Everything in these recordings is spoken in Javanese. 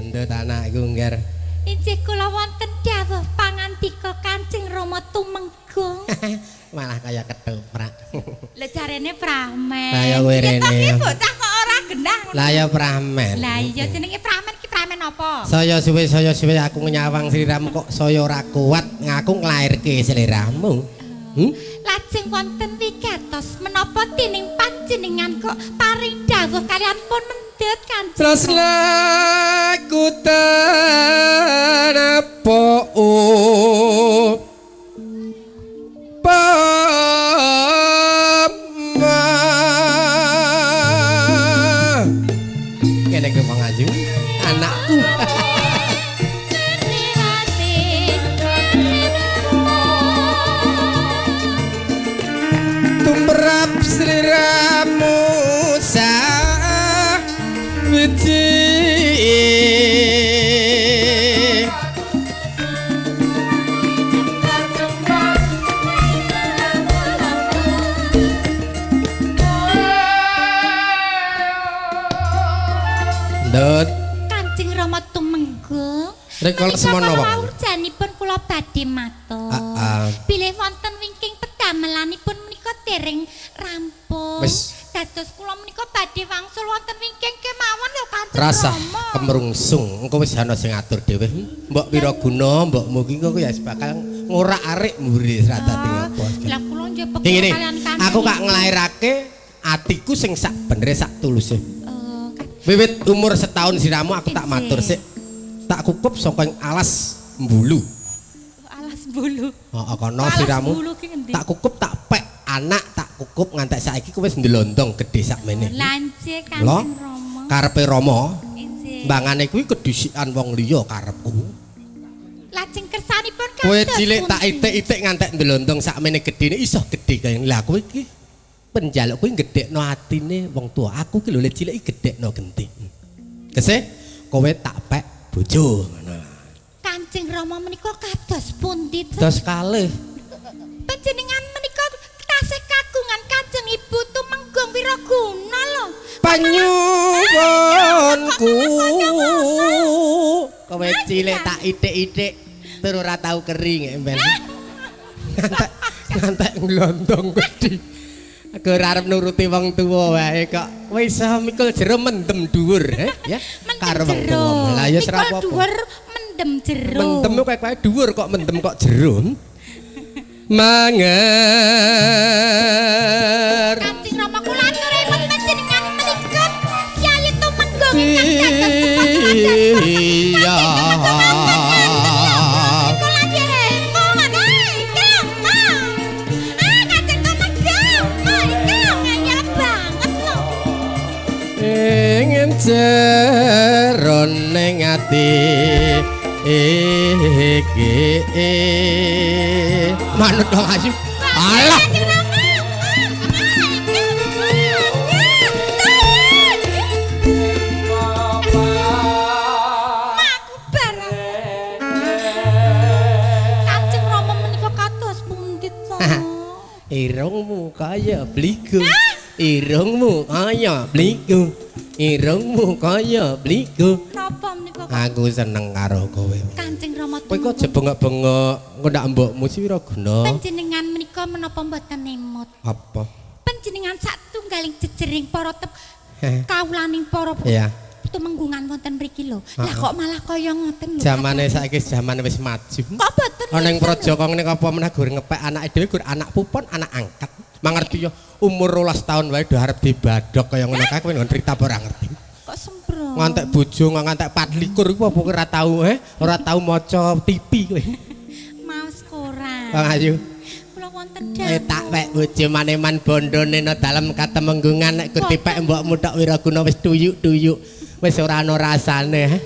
Ndut anakku ngger. Injih kula wonten dawuh pangandika Kanjeng Rama tumenggung. Malah kaya ketoprak. Lah jarene pramen. Lah ya kowe rene. Iki bocah kok ora gendah ngono. Lah ya pramen. Lah iya jenenge pramen ki pramen apa? Saya suwe aku nyawang sliramu kok saya ora kuat ngaku nglairke sliramu. Lajeng wonten wigatos menapa tining panjenengan kok paring dawuh kalian pun mendhet Kanjeng. Tresna ku tanapa kene ke pangaju anakku. Tumrap sliramu sawiji Ndut Kanjeng Rama tumenggung. Rikala semono wae. Urjanipun kula badhe matur. Bilih wonten wingking pedamelanipun menika dereng rampung. Wis. Dados kula menika badhe wangsul wonten wingking kemawon lho Kanjeng Rasah Rama. kemrungsung engko wis ana sing ngatur dhewe. Mbok Wiraguna, mbokmu ki kok ya bakal ngorak-arik mburi serata dadi ngopo. Lah kula njepek Ngene, kalian Kanjeng. aku kak nglairake atiku sing sak benere sak tuluse. Wiwit umur setahun siramu aku tak matur sik. Tak kukup saka alas mbulu. Alas bulu. Heeh kono siramu. Tak kukup tak pek anak tak kukup ngantek saiki ku wis ndelondong gedhe sakmene. Lanje Kanjeng Rama. Karepe Rama. Injih. Mbangane kuwi kedhisikan wong liya karepku. Lajeng kersanipun Kowe cilik tak itik-itik ngantek ndelondong sakmene gedhene iso gedhe kaya lha kowe iki penjaluk kuwi gedhekno atine wong tua. Aku ki lho le cilik gedhekno genti. Kese kowe tak pek bojo ngono. Kanjeng Rama menika kados pundi to? Dos kalih. Panjenengan menika tasih kagungan Kanjeng Ibu Tumenggung Wiraguna lho. Panyuwunku. Kowe cilik tak itik-itik tur ora tau kering emben. Ngantek nglontong gedhi. Aku ora arep nuruti wong tuwa wae kok. Wis iso mikul jero mendem dhuwur ya. Karo wong tuwa. Lah ya ora apa-apa. Dhuwur mendem jero. Mendem kok kae dhuwur kok mendem kok jero. Manger. Kanjeng Rama kula aturipun panjenengan menika Kyai Tumenggung ingkang dados Iya. Ingin jeroning ati iki manut dong asyik alah Kanjeng Rama menika kados pundhit to? irungmu kaya bliku irungmu kaya bliku irungmu kaya bliku. Napa menika Aku seneng karo kowe. Kanjeng Rama Kowe kok aja bengok-bengok ngondak mbokmu si Wiraguna. panjenengan menika menapa mboten nemut? Apa? Panjenengan satunggaling jejering para kawulaning para Iya. tumenggungan wonten mriki lho. Lah kok malah kaya ngoten lho. Zamane saiki zaman wis maju. Kok boten? Ana ing praja kok ngene apa meneh gur ngepek anake dhewe gur anak pupon, anak angkat. Mangerti yo umur 12 tahun wae do arep dibadhok kaya ngono kae kowe ngon cerita apa ora ngerti. Kok sembro. Ngantek bojo ngantek 24 iku apa ora tau ora tau maca TV kowe. Maos koran. Bang Ayu. Kula wonten Tak pek bojo maneman bondone nang dalem katemenggungan nek ku dipek mbokmu tok Wiraguna wis tuyuk-tuyuk. Wis ora ana rasane.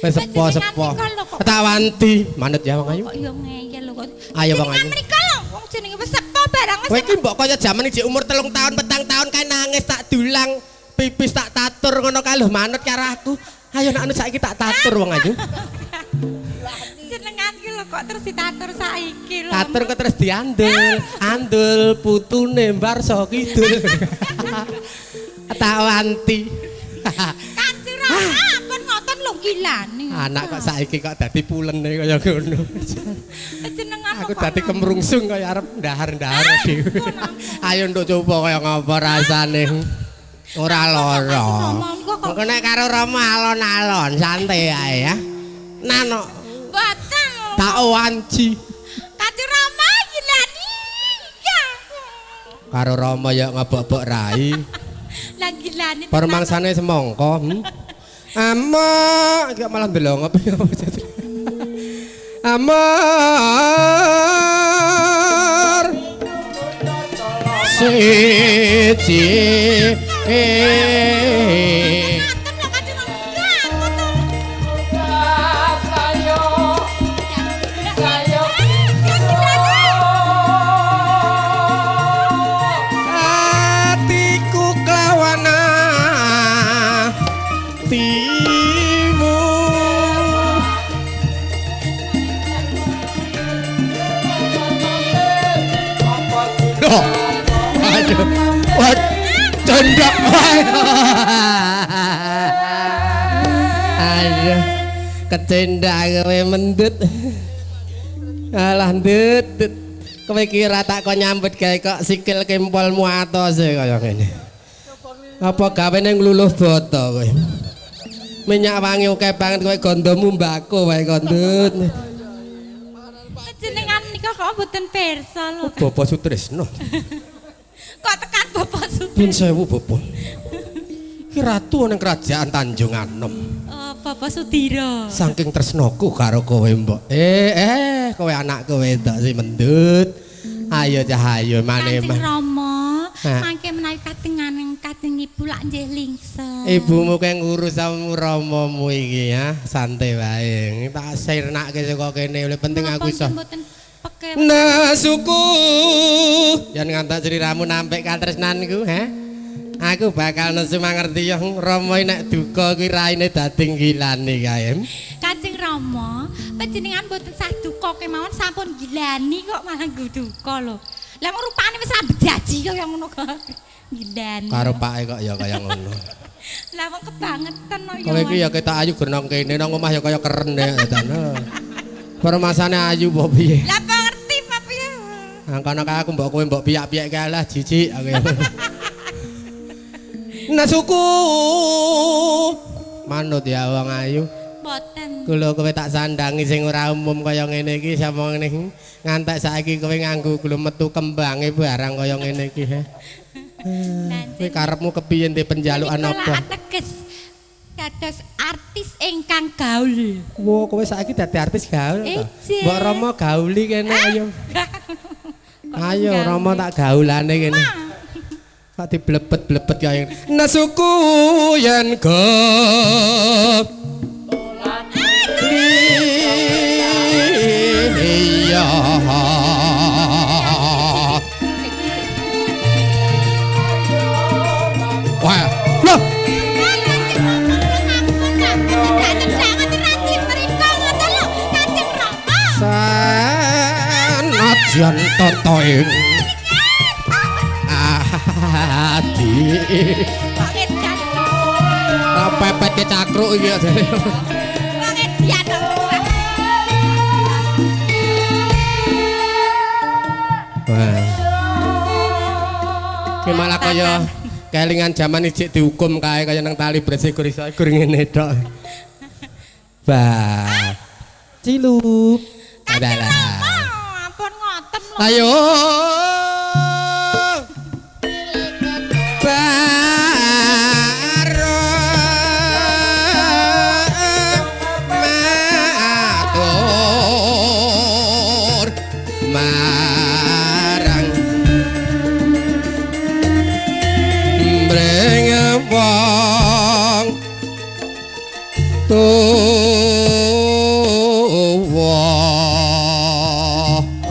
Wis sepo-sepo. Tak wanti manut ya Bang Ayu. Kok yo ngeyel lho kok. Ayo Bang Ayu. Mriko lho wong jenenge wis sepo barang wis. Kowe iki mbok kaya jaman iki umur 3 tahun 4 tahun kae nangis tak dulang pipis tak tatur ngono kae lho manut karo aku. Ayo nek anu saiki tak tatur Wong Ayu. Jenengan ki lho kok terus ditatur saiki lho. Tatur kok terus diandel. Andel putune Mbarsa Kidul. Tak wanti. Kanjeng Rama pun ngoten lho gilane. Anak kok saiki kok dadi pulene kaya ngono. Jenengan Aku dadi kemrungsung kaya arep ndahar-ndahar dhewe. Ayo nduk coba kaya ngapa rasane. Ora lara. Kok nek karo Rama alon-alon santai ae ya. Nano. Mboten. Tak wanci. Kanjeng Rama gilani. Ya. Karo Rama ya ngebok-bok rai. Lah gilani. Permangsane semangka. Amok, kok malah ndelok apa ya. Amor. Siji. Atiku klawana timu. Loh. Aduh. Wat cendak. Aduh. Kecendak kowe mendut. Alah ndut. Kowe kira tak kok nyambut gawe kok sikil kempolmu atos kaya ngene. Apa gawene ngluluh boto kowe? Minyak wangi oke banget kowe gondomu mbako wae kok ndut. Jenengan nika kok mboten pirsa lho. Bapak Sutresno. Kok tekan Bapak Sutresno. Pun sewu Bapak. Ki ratu nang kerajaan Tanjung Anom. Bapak Sudiro. Saking tresnoku karo kowe, Mbok. Kowe anakku wedok si mendut. Ayo cah ayo maneh Kanjeng mah. Rama, mangke menawi katenganing kajeng ibu lak nggih lingser. Ibumu kae ngurus sama Ramamu iki ya, santai wae. Tak sirnake saka kene, oleh penting aku iso. Nasuku. Yen ngantek sliramu nampik katresnanku, ha? Aku bakal nesu mangerti yang Rama nek duka kuwi raine dadi gilane kae. Kanjeng Rama, panjenengan mboten sah duka kemawon sampun gilani kok malah nggo duka lho. Lah kok rupane wis ambedaji kaya ngono kok. Gilani. Karo pake kok ya kaya ngono. Lah wong kebangetan kok ya. Kowe iki ya ketok ayu genong kene nang omah ya kaya keren ya dan. Permasane ayu apa piye? Lah ngerti Pak piye? Angkono kae aku mbok kowe mbok piyak-piyak kae lah jijik aku. Nasuku. Manut ya wong ayu. Mboten. Kula kowe tak sandangi sing ora umum kaya ngene iki sapa ngene ngantek saiki kowe nganggo kula metu kembange barang kaya ngene iki he. Kowe karepmu kepiye ndek penjalukan apa? Ateges dados artis ingkang gaul. Wo kowe saiki dadi artis gaul to? Mbok Rama gauli kene ayo. Ayo Rama tak gaulane kene. Kok diblebet-blebet kaya nasuku yen go iya wah loh sanajan totoing ati pepet ke cakruk iki jare wah ki malah kaya kelingan jaman ijik dihukum kae kaya nang tali bresikur iso ngene tok bah cilup adalah ampun ngoten lho ayo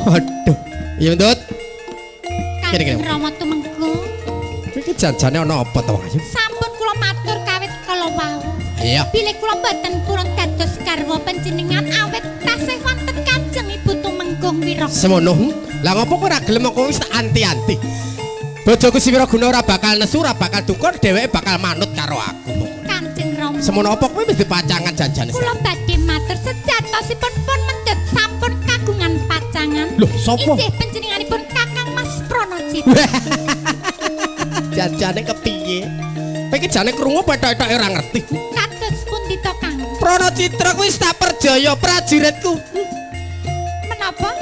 aduh, iya Ndut. Kanjeng Rama tumenggung. Iki janjane ana apa to, Ayu? Sampun kula matur kawit kala wau. Iya. Bilih kula mboten purun dados garwa panjenengan awet tasih wonten Kanjeng Ibu tumenggung Wiraka. Semono. Lah ngopo kowe ora gelem kok wis anti-anti. Bojoku si Wiraguna ora bakal nesu, ora bakal dukur, dheweke bakal manut karo aku. Kanjeng Rama. Semono apa kowe wis dipacangan jajane? Kula badhe matur sejatosipun pun mendhet sampun kagungan pacangan. Lho, sapa? Inggih panjenenganipun Kakang Mas Pranajita. Jajane kepiye? Kowe iki jane krungu petok-etoke ora ngerti. Kados pundi to Kang? Pranajita kuwi wis tak perjaya prajuritku. Menapa?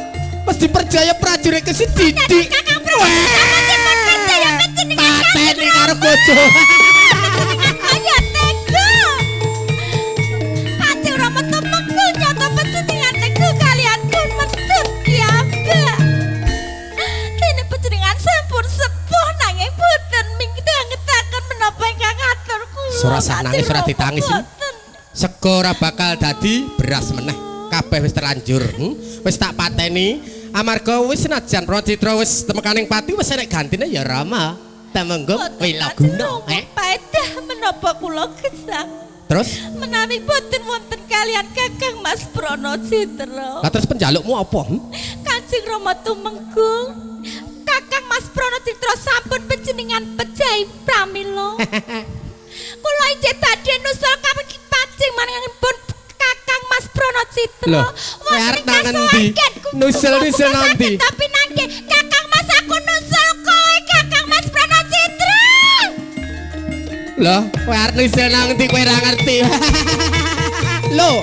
Wis diperjaya prajuritku si Didik. Kakang Pranajita percaya panjenengan. Pateni karo bojo. Kaya tega. Kanjeng Rama temengku nyata panjenengan tega kalian pun medhep piyambak. Dene panjenengan sampun sepuh nanging boten mingdanget-angetaken menapa ingkang ngatur kula. Ora sak nangis ora ditangis iki. Sego ora bakal dadi beras meneh. Kabeh wis terlanjur. Wis tak pateni amarga wis senajan Pranajita wis temekaning pati wis enek gantine ya Rama. Temenggo wilaguna. Paedah menapa kula gesang. Terus Menawi boten wonten kalian Kakang Mas Pranajita. lah terus penjalukmu apa? Kanjeng Rama tumenggung. Kakang Mas Pranajita sampun panjenengan pejahi pramila. Kula ijeh badhe nusul kaping manungipun Kakang Mas Pranajita. Loh, kowe arep nang endi? Nusul-nusul nanti. Tapi nangge Kakang Mas aku nusul kowe Kakang Mas Pranajita. Loh, kowe arep nusul nang endi kowe ora ngerti. Loh.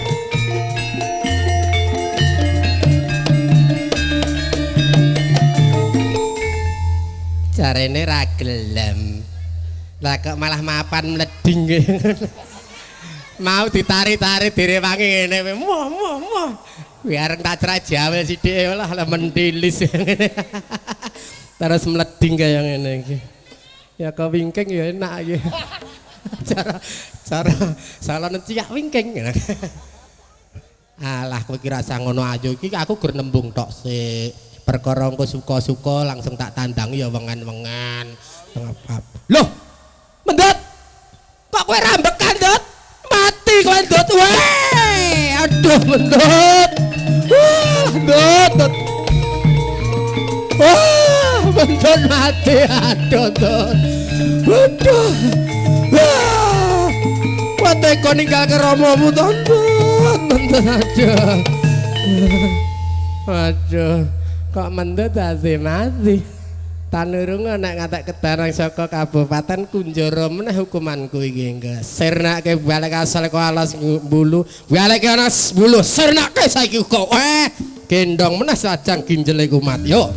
Jarene ra gelem. Lah kok malah mapan mleding. Mau ditari-tari direwangi ngene. Moh. Biar tak cerai jawel sithik lah mentilis. Terus mleding kaya ngene iki. Ya kok wingking ya enak iki. Cara salah ciak wingking. Alah kowe kira sang ngono ayo iki aku gur nembung tok sik. Perkara engko suka-suka langsung tak tandangi ya wengan-wengan. Loh. Mendut. Kok kowe rambekan, Dut? Mati kowe, Dut. Weh! Aduh, Mendut. Dut. Wah, Mendut mati. Aduh, Dut. Aduh. Wah. Wate kok ninggal ke romomu, Dut. Mendut aduh. Aduh. Kok Mendut mati. Tanurung nek ngatek kedarang saka Kabupaten Kunjara meneh hukumanku iki engko. Sirnake balik asal kok alas bulu, balik ana bulu sirnake saiki kok. Gendong meneh sajang ginjele kumat. Yo.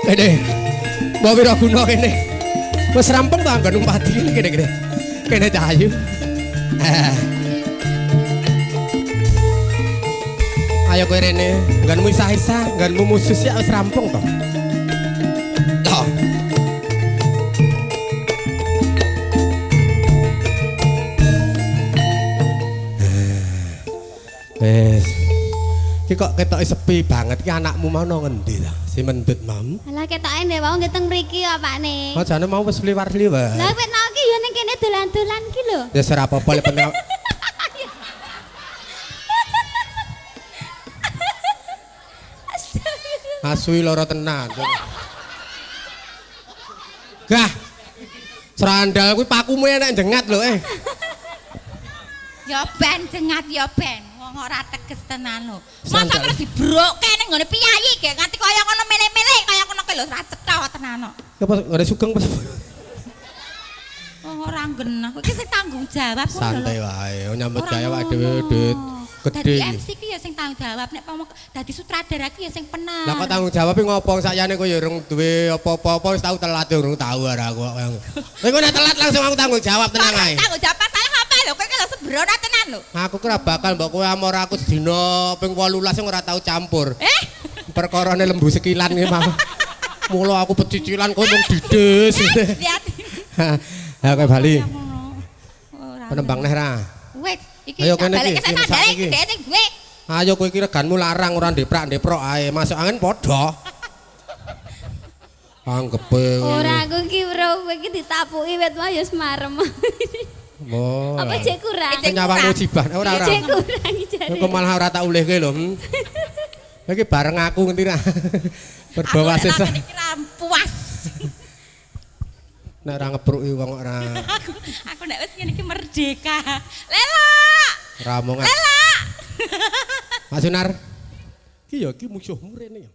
Kene. Mbok Wiraguna kene. Wis rampung ta nggon umpati kene. Kene Cahayu. Ayo kowe rene, nggonmu isah-isah, nggonmu musus ya wis rampung to. Toh. Wes. Ki kok ketoke sepi banget ki anakmu mau nang ngendi ta? Si Mendut mam. Lah ketoke ndek wau nggih teng mriki kok Pakne. Oh jane mau wis liwar-liwar. Lah wit nang ki ya ning kene dolan-dolan ki lho. Ya ora apa-apa lek penel. Asui loro tenan. Gah. Serandal kuwi pakumu enek jengat lho Ya ben jengat ya ben. Wong ora teges tenan lho. Masa terus dibrokke ning nggone piyayi ge nganti kaya ngono milih-milih kaya ngono ki lho ora cetha tenan kok. Ya apa ora sugeng pas. Oh ora genah. Kowe ki sing tanggung jawab kok lho. Santai wae. Nyambut gawe awake dhewe Dit. Gede. Dadi MC ki ya sing tanggung jawab nek pomo dadi sutradara ki ya sing penak. Lah kok tanggung jawab ngopo sakjane kowe ya urung duwe apa-apa wis tau telat urung tau ora kok. Kowe nek telat langsung aku tanggung jawab tenang ae. Tanggung jawab salah apa lho kowe ki lho sembrono tenan cicilan lho. Aku kira bakal mbok kowe amor aku dina ping 18 sing ora tau campur. Perkarane lembu sekilan iki mah. Mula aku pecicilan kowe mung dides. Lihat. Ha kowe bali. Ora. Penembang neh ra. Wis, iki Ayo tak kene balik iki, ke sana dirusak dalek iki. gedhe ning gue. Ayo kowe iki reganmu larang ora ndeprak-ndeprok ae. Masuk angin padha. Anggepe. Ora aku ki bro, kowe iki ditapuki wit wae ya semarem. Oh. Apa cek kurang? Kenyawang mujibah ora ora. Cek kurang jare. Kok malah ora tak ulihke lho. Iki bareng aku ngerti ra. Berbawa sesa. Puas. Nek ora ngebruki wong ora. Aku nek wis ngene iki merdeka. Lela. Ramongan. Lela. Mas Sunar. Ki ya ki musuhmu rene ya.